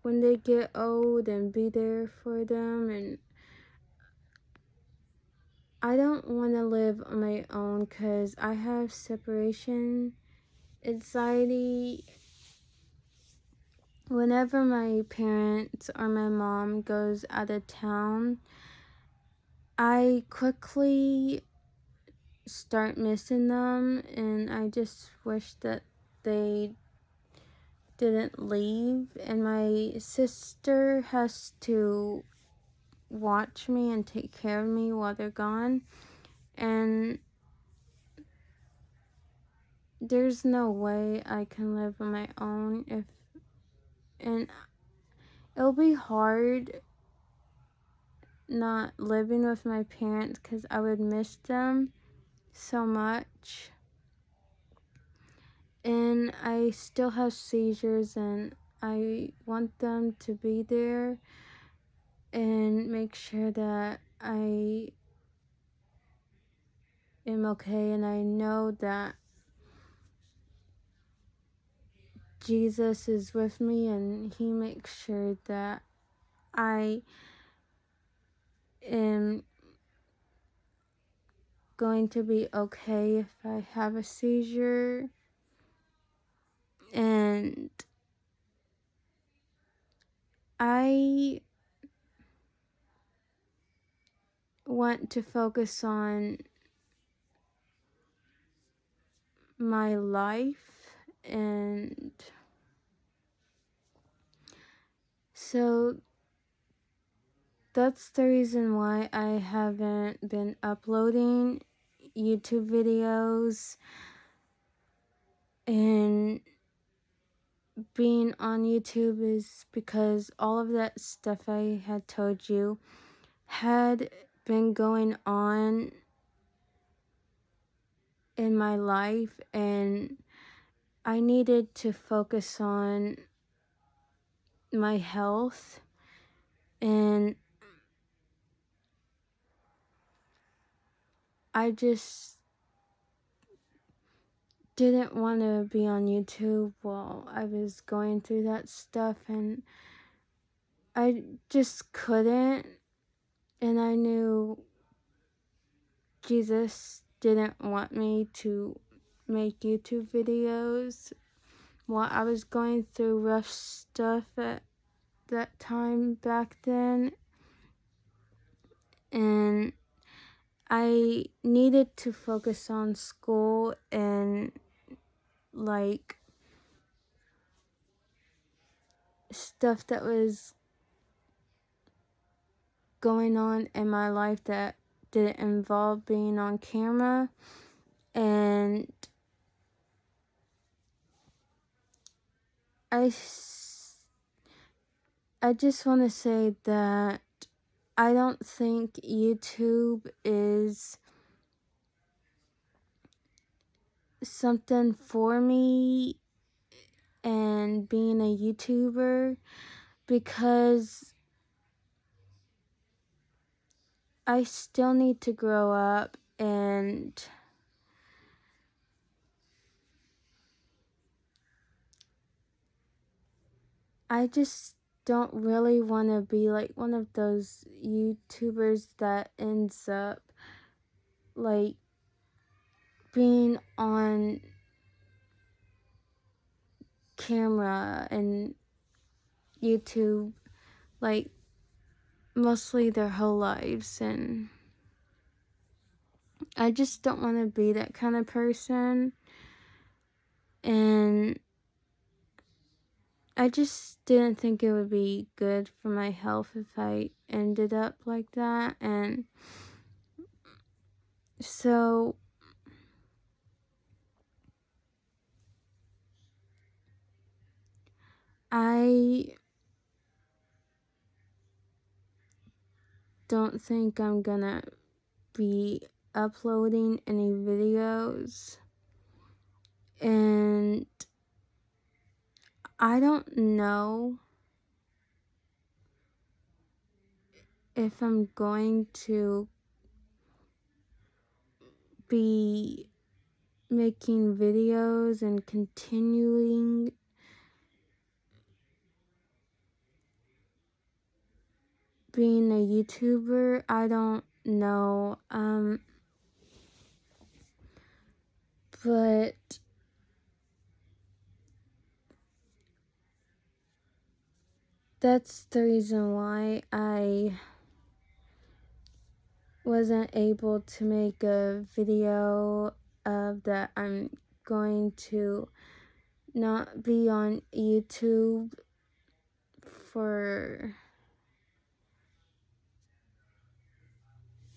when they get old and be there for them, and I don't want to live on my own because I have separation anxiety, whenever my parents or my mom goes out of town, I quickly start missing them, and I just wish that they didn't leave. And my sister has to watch me and take care of me while they're gone, and there's no way I can live on my own and it'll be hard not living with my parents because I would miss them so much. And I still have seizures, and I want them to be there and make sure that I am okay, and I know that Jesus is with me and he makes sure that I am going to be okay if I have a seizure. And I want to focus on my life, and so that's the reason why I haven't been uploading YouTube videos and being on YouTube, is because all of that stuff I had told you had been going on in my life, and I needed to focus on my health, and I just didn't want to be on YouTube while I was going through that stuff, and I just couldn't. And I knew Jesus didn't want me to make YouTube videos while I was going through rough stuff at that time back then. And I needed to focus on school and like stuff that was going on in my life that didn't involve being on camera. And I just want to say that I don't think YouTube is something for me and being a YouTuber, because I still need to grow up, and I just don't really want to be like one of those YouTubers that ends up like being on camera and YouTube like mostly their whole lives, and I just don't want to be that kind of person. And I just didn't think it would be good for my health if I ended up like that. And so I don't think I'm gonna be uploading any videos, and I don't know if I'm going to be making videos and continuing being a YouTuber. I don't know, but that's the reason why I wasn't able to make a video of that I'm going to not be on YouTube for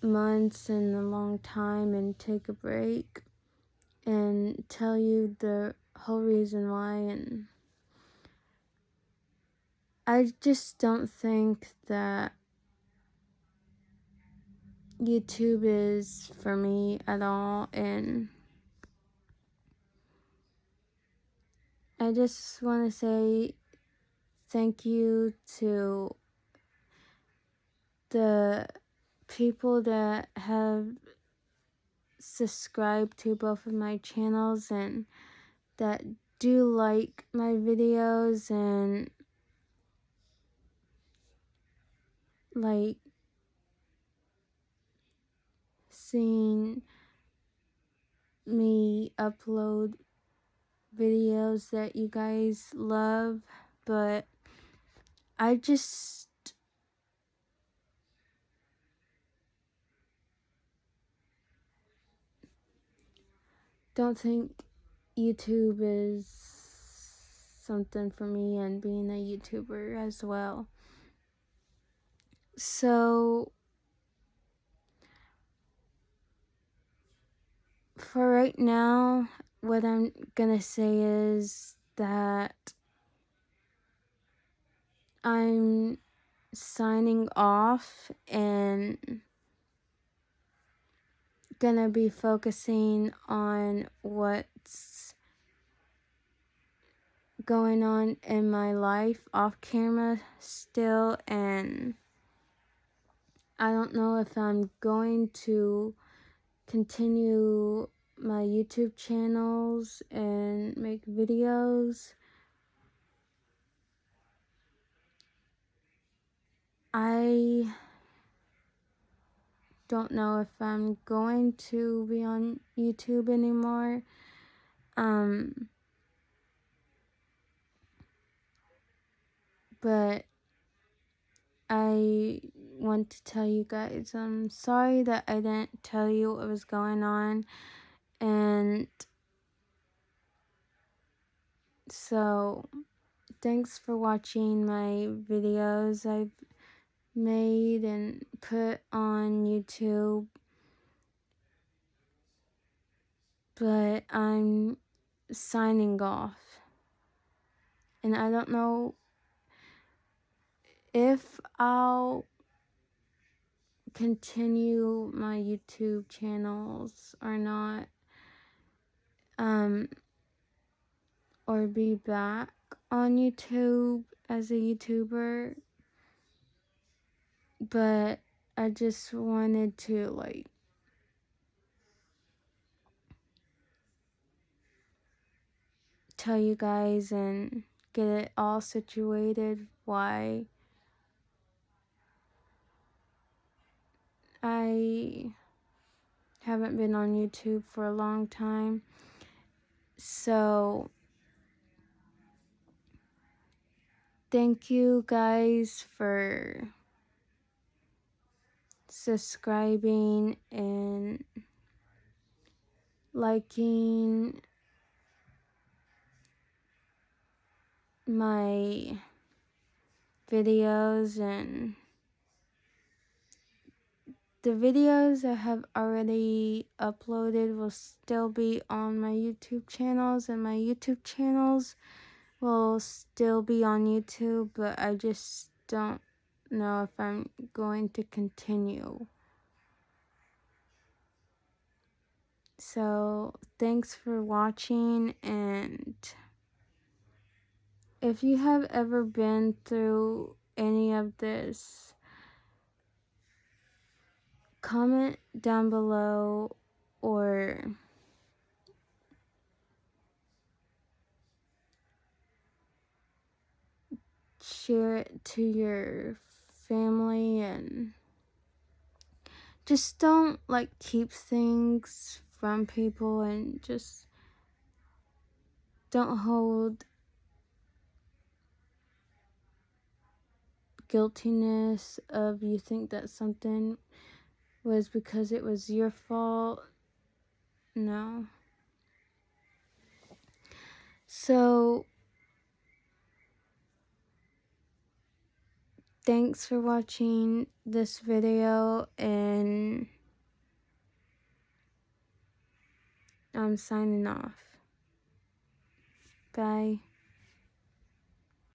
months and a long time and take a break and tell you the whole reason why. And I just don't think that YouTube is for me at all, and I just want to say thank you to the people that have subscribed to both of my channels and that do like my videos and like seeing me upload videos that you guys love. But I just don't think YouTube is something for me, and being a YouTuber as well. So for right now, what I'm gonna say is that I'm signing off and gonna be focusing on what's going on in my life off camera still, and I don't know if I'm going to continue my YouTube channels and make videos. I don't know if I'm going to be on YouTube anymore. But I want to tell you guys, I'm sorry that I didn't tell you what was going on. And so, thanks for watching my videos I've made and put on YouTube. But I'm signing off. And I don't know if I'll continue my YouTube channels or not, or be back on YouTube as a YouTuber, but I just wanted to tell you guys and get it all situated why I haven't been on YouTube for a long time. So thank you guys for subscribing and liking my videos, and the videos I have already uploaded will still be on my YouTube channels, and my YouTube channels will still be on YouTube, but I just don't know if I'm going to continue. So thanks for watching, and if you have ever been through any of this, comment down below or share it to your family, and just don't keep things from people, and just don't hold guiltiness of you think that something was because it was your fault. No. So, thanks for watching this video, and I'm signing off. Bye.